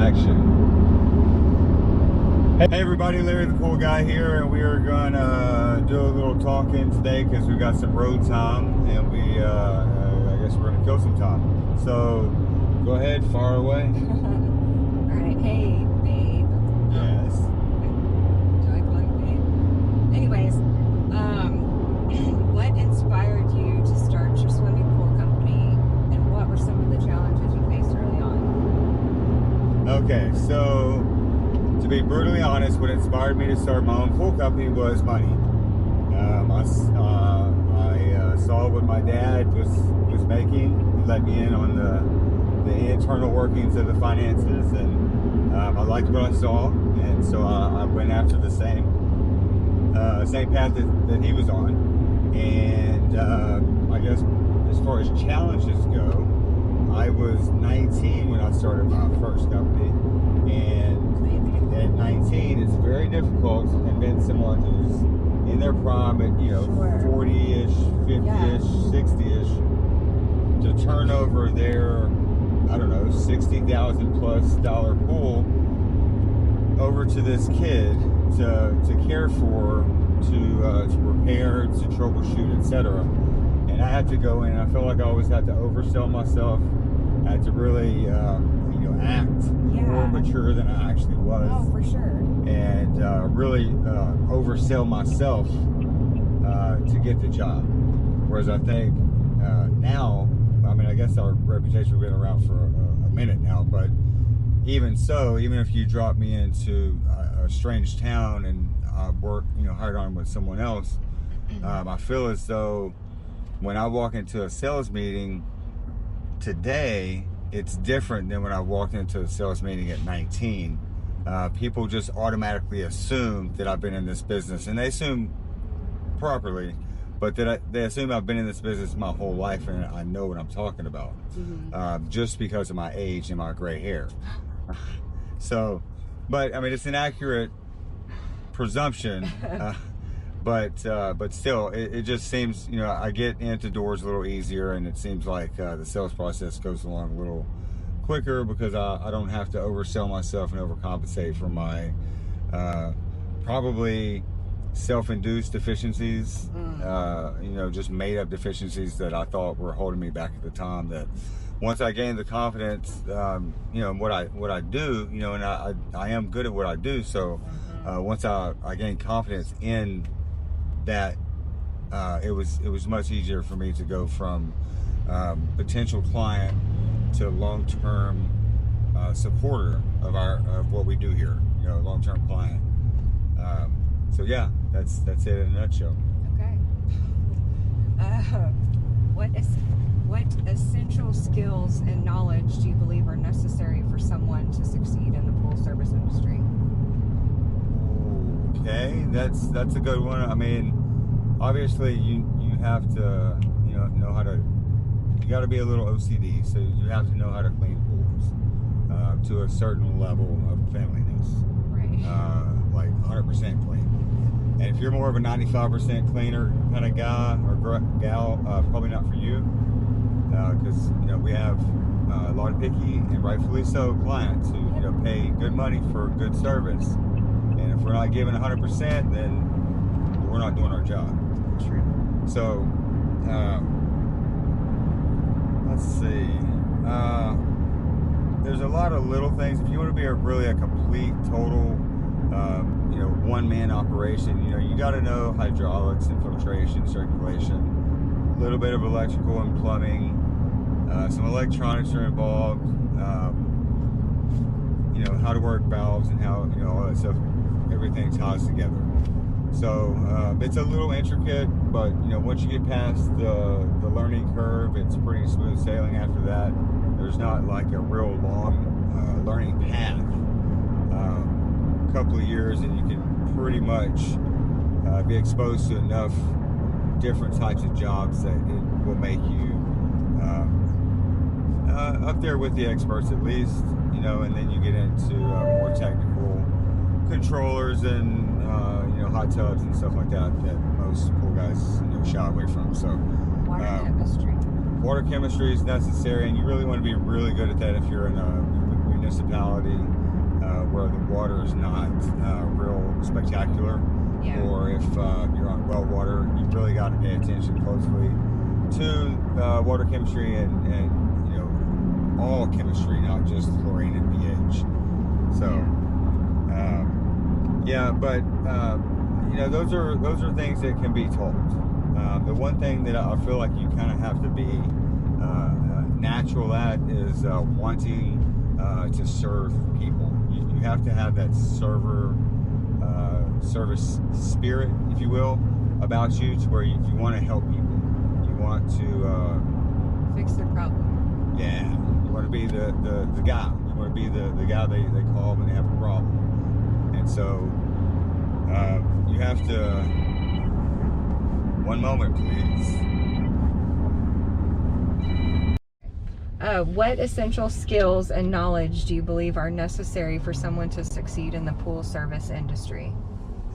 section. Hey everybody, Larry the Pool Guy here, and we are gonna do a little talking today because we got some road time, and I guess we're gonna kill some time. So go ahead, fire away. All right, hey babe. Yes. Do I call you babe? Anyways, what inspired you to start your swimming pool company, and what were some of the challenges you faced early on? Okay, so to be brutally honest, what inspired me to start my own pool company was money. I saw what my dad was making. He let me in on the internal workings of the finances, and I liked what I saw, and so I went after the same path that he was on. And I guess as far as challenges go, I was 19 when I started my first company, and at 19 it's very difficult to convince someone who's in their prime at 40-ish, 50-ish, 60-ish to turn over their, I don't know, $60,000+ pool over to this kid to care for, to repair, to troubleshoot, etc. And I had to go in. I felt like I always had to oversell myself. I had to really, act more mature than I actually was. Oh, for sure. And really oversell myself to get the job. Whereas I think now, I mean, I guess our reputation has been around for a minute now, but even so, even if you drop me into a strange town and work, hired on with someone else, I feel as though when I walk into a sales meeting today, it's different than when I walked into a sales meeting at 19. People just automatically assume that I've been in this business, and they assume properly, but they assume I've been in this business my whole life and I know what I'm talking about, just because of my age and my gray hair. So, but I mean, it's an accurate presumption, but still, it just seems, I get into doors a little easier, and it seems like the sales process goes along a little quicker because I don't have to oversell myself and overcompensate for my probably self-induced deficiencies, just made-up deficiencies that I thought were holding me back at the time. That once I gained the confidence, in what I do, and I am good at what I do, so once I gained confidence in that, it was much easier for me to go from potential client to long-term supporter of what we do here, long-term client. So yeah, that's it in a nutshell. Okay. What essential skills and knowledge do you believe are necessary for someone to succeed in the pool service industry? Okay, that's a good one. I mean, obviously you have to know how to. You got to be a little OCD, so you have to know how to clean pools to a certain level of cleanliness, right? Like 100% clean. And if you're more of a 95% cleaner kind of guy or gal, probably not for you, because we have a lot of picky and rightfully so clients who pay good money for good service, and if we're not giving 100%, then we're not doing our job. True. So let's see. There's a lot of little things. If you want to be really a complete, total, one-man operation, you got to know hydraulics and filtration, circulation, a little bit of electrical and plumbing, some electronics are involved, how to work valves and how, all that stuff, everything ties together. So it's a little intricate, but once you get past the learning curve, it's pretty smooth sailing after that. There's not like a real long learning path. A couple of years and you can pretty much be exposed to enough different types of jobs that it will make you up there with the experts at least, and then you get into more technical controllers and hot tubs and stuff like that most pool guys shy away from. So Water chemistry is necessary, and you really want to be really good at that if you're in a municipality where the water is not real spectacular, Yeah. or if you're on well water, you really got to pay attention closely to water chemistry and you know, all chemistry, not just chlorine and pH. So yeah, but you know, those are things that can be taught. The one thing that I feel like you kind of have to be natural at is wanting to serve people. You have to have that service spirit, if you will, about you, to where you want to help people. You want to Fix their problem. yeah, you want to be the guy. You want to be the guy they call when they have a problem. And so you have to, one moment please. What essential skills and knowledge do you believe are necessary for someone to succeed in the pool service industry?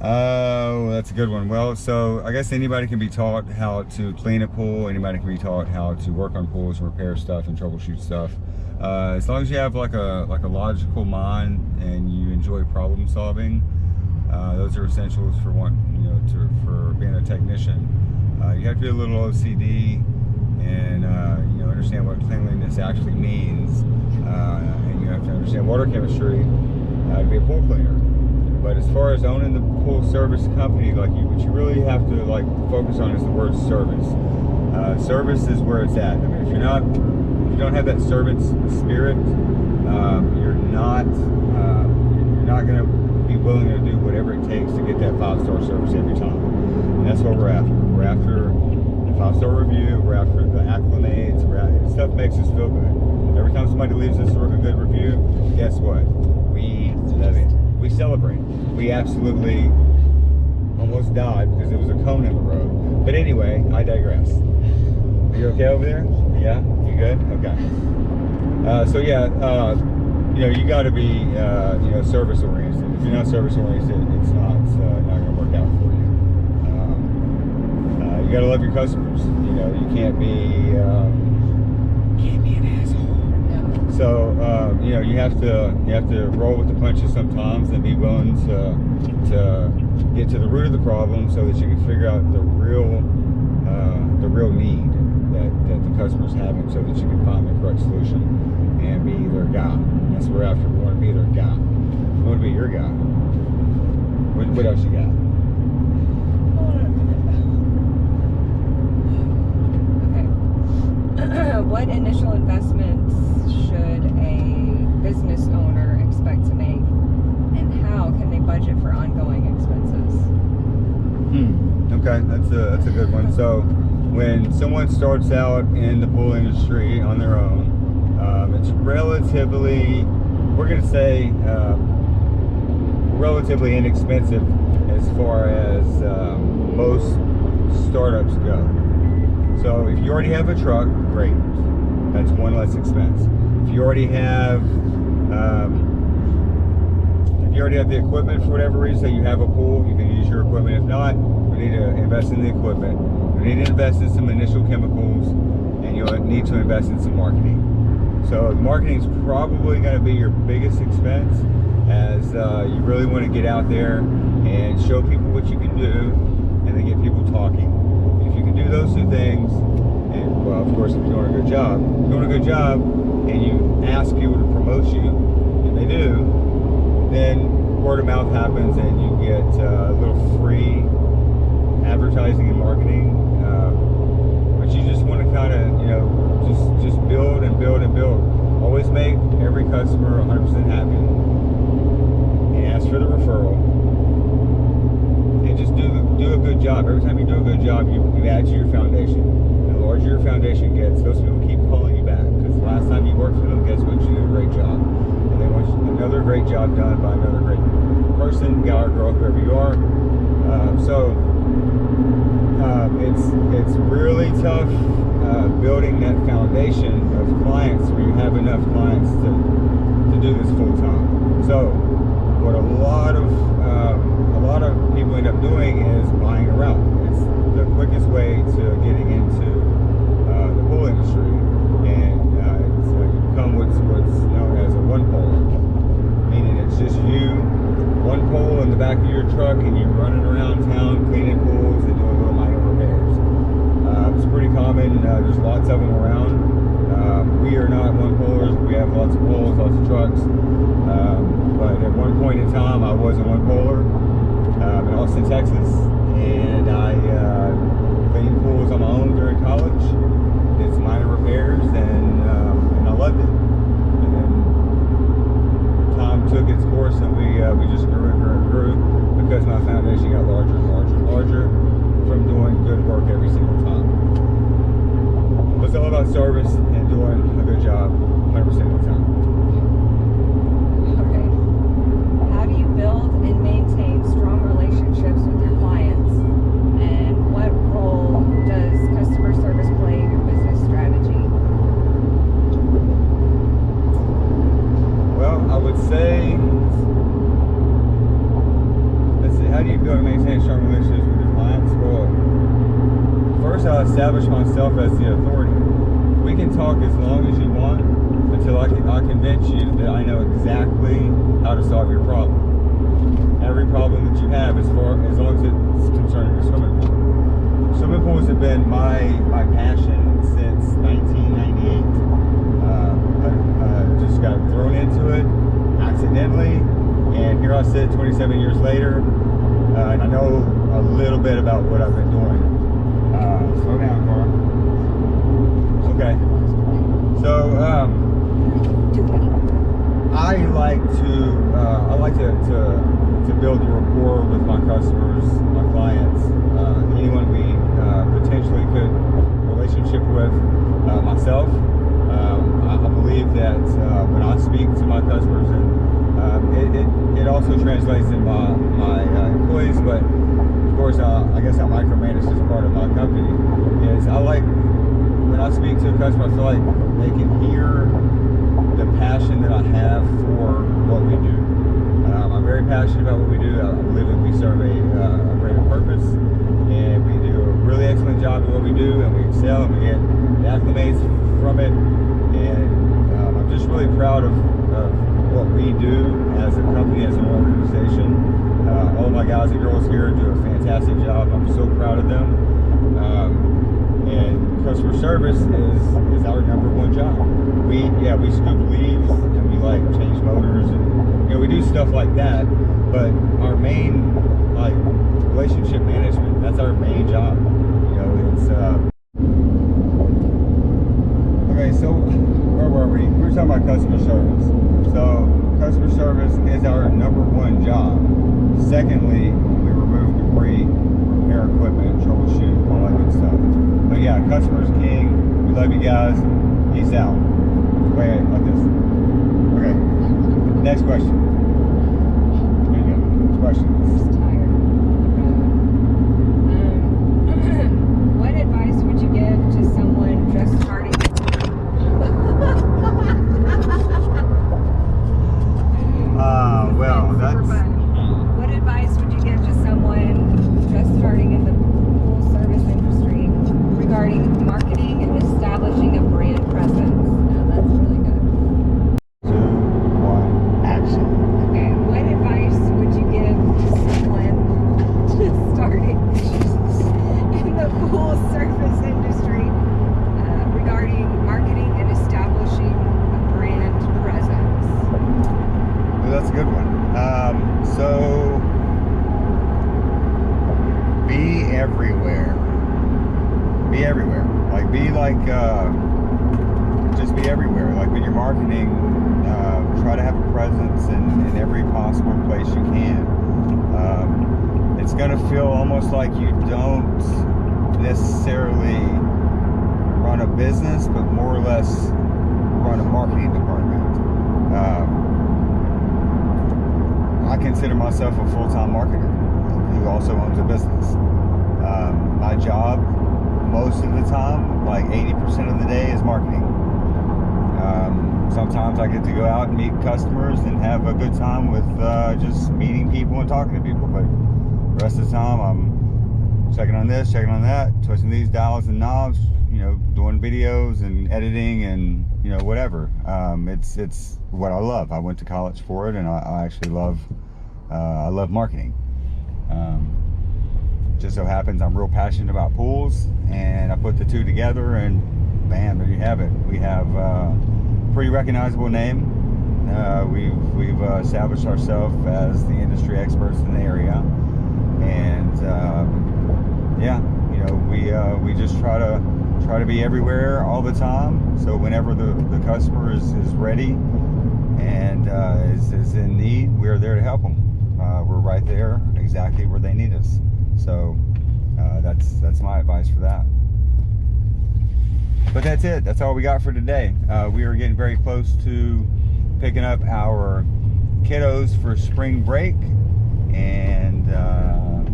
Oh, that's a good one. Well, so I guess anybody can be taught how to clean a pool. Anybody can be taught how to work on pools, repair stuff, and troubleshoot stuff. As long as you have like a logical mind and you enjoy problem solving, those are essentials for for being a technician. You have to be a little OCD and you know, understand what cleanliness actually means, and you have to understand water chemistry to be a pool cleaner. But as far as owning the pool service company, like what you really have to like focus on is the word service. Service is where it's at. I mean, if you don't have that servant spirit, you're not going to be willing to do whatever it takes to get that 5-star service every time. And that's what we're after. We're after the 5-star review. We're after the acclimates. Stuff makes us feel good. Every time somebody leaves us a good review, guess what? We love it. We celebrate. We absolutely almost died because there was a cone in the road. But anyway, I digress. Are you okay over there? Yeah? You good? Okay. So yeah, you know, you got to be you know, service oriented. If you're not service oriented, it's not going to work out for you. You got to love your customers. You know, you can't be an asshole. So you know, you have to roll with the punches sometimes and be willing to get to the root of the problem so that you can figure out the real need that the customer's having, so that you can find the correct solution and be their guy. That's what we're after. We want to be their guy. We want to be your guy. What else you got? Okay. What initial investments should a business owner expect to make, and how can they budget for ongoing expenses? Okay, that's a good one. So when someone starts out in the pool industry on their own, it's relatively, we're going to say, relatively inexpensive as far as most startups go. So if you already have a truck, great. That's one less expense. If you already have the equipment for whatever reason, so you have a pool, you can use your equipment. If not, we need to invest in the equipment. We need to invest in some initial chemicals, and you'll need to invest in some marketing. So marketing is probably going to be your biggest expense, as you really want to get out there and show people what you can do, and then get people talking. And if you can do those two things, and well, of course, if you're doing a good job, and you ask people to promote you, and they do, then word of mouth happens, and you get a little free advertising and marketing. But you just want to kind of, you know, just build and build and build. Always make every customer 100% happy, and ask for the referral, and just do a good job. Every time you do a good job, you add to your foundation. And the larger your foundation gets, those people keep calling you back, because the last time you worked for them, guess what? You did a great job. And they want another great job done by another great person, guy or girl, whoever you are. It's really tough building that foundation of clients where you have enough clients to do this full time. So what a lot of people end up doing is buying a route. It's the quickest way to getting into the pool industry, and you become what's known as a one-poler. it's just you, one pole in the back of your truck, and you're running around town cleaning pools and doing little minor repairs. It's pretty common. There's lots of them around. We are not one polers. We have lots of poles, lots of trucks. But at one point in time, I was a one poler in Austin, Texas, and I cleaned pools on my own during college. Did some minor repairs, and I loved it. And then time took its course, and we just grew and grew and grew because my foundation got larger and larger and larger from doing good work every single time. It's all about service and doing a good job 100% of the time. Okay. How do you build and maintain strong relationships with your clients? And what role does customer service play in your business strategy? Well, I would say, let's see, how do you build and maintain strong relationships with your clients? Well, first I'll establish myself as the authority. We can talk as long as you want until I convince you that I know exactly how to solve your problem. Every problem that you have, as long as it's concerning a swimming pool. Swimming pools have been my passion since 1998. I just got thrown into it accidentally, and here I sit 27 years later, and I know a little bit about what I've been doing. Slow down, car. Okay. So, I like to build a rapport with my customers, my clients, anyone we potentially could relationship with, myself. I believe that when I speak to my customers, and it also translates in my employees, but of course, I guess I micromanage this part of my company. Is I like when I speak to a customer, I feel like they can hear the passion that I have for what we do. I'm very passionate about what we do. I believe that we serve a greater purpose, and we do a really excellent job at what we do, and we excel, and we get the acclimates from it. And I'm just really proud of what we do as a company, as an organization. All my guys and girls here do a fantastic job. I'm so proud of them. And customer service is our #1 job. We scoop leaves, and we like change motors, and we do stuff like that. But our main relationship management, that's our main job. It's okay. So where were we? We were talking about customer service. So customer service is our #1 job. Secondly, we remove debris, repair equipment, troubleshoot, all that good stuff. But yeah, customers king. We love you guys. Peace out. Wait, like this. Okay. Next question. There you go. Next question. I'm just tired. What advice would you give to someone just starting? What advice would you give to someone just starting in the pool service industry regarding marketing and establishing a brand presence? Oh, that's really good. 2, 1, action. Okay, what advice would you give to someone just starting in the pool service industry regarding marketing and establishing a brand presence? Well, that's a good one. So be everywhere. Be everywhere. Just be everywhere. Like when you're marketing, try to have a presence in every possible place you can. It's gonna feel almost like you don't necessarily run a business, but more or less run a marketing department. I consider myself a full-time marketer who also owns a business. My job, most of the time, like 80% of the day, is marketing. Sometimes I get to go out and meet customers and have a good time with just meeting people and talking to people, but the rest of the time I'm checking on this, checking on that, twisting these dials and knobs, you know, doing videos and editing and, you know, whatever. It's what I love. I went to college for it, and I actually love marketing. Just so happens I'm real passionate about pools, and I put the two together, and bam, there you have it. We have a pretty recognizable name. We've established ourselves as the industry experts in the area, and yeah, you know, we just try to be everywhere all the time. So whenever the customer is ready and is in need, we're there to help them. We're right there, exactly where they need us. So that's my advice for that. But that's it. That's all we got for today. We are getting very close to picking up our kiddos for spring break, and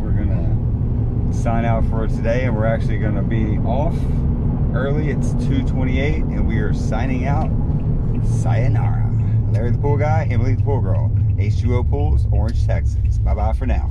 we're gonna sign out for today, and we're actually gonna be off early. It's 2:28, and we are signing out. Sayonara. Larry the Pool Guy, Emily the Pool Girl. H2O Pools, Orange, Texas. Bye bye for now.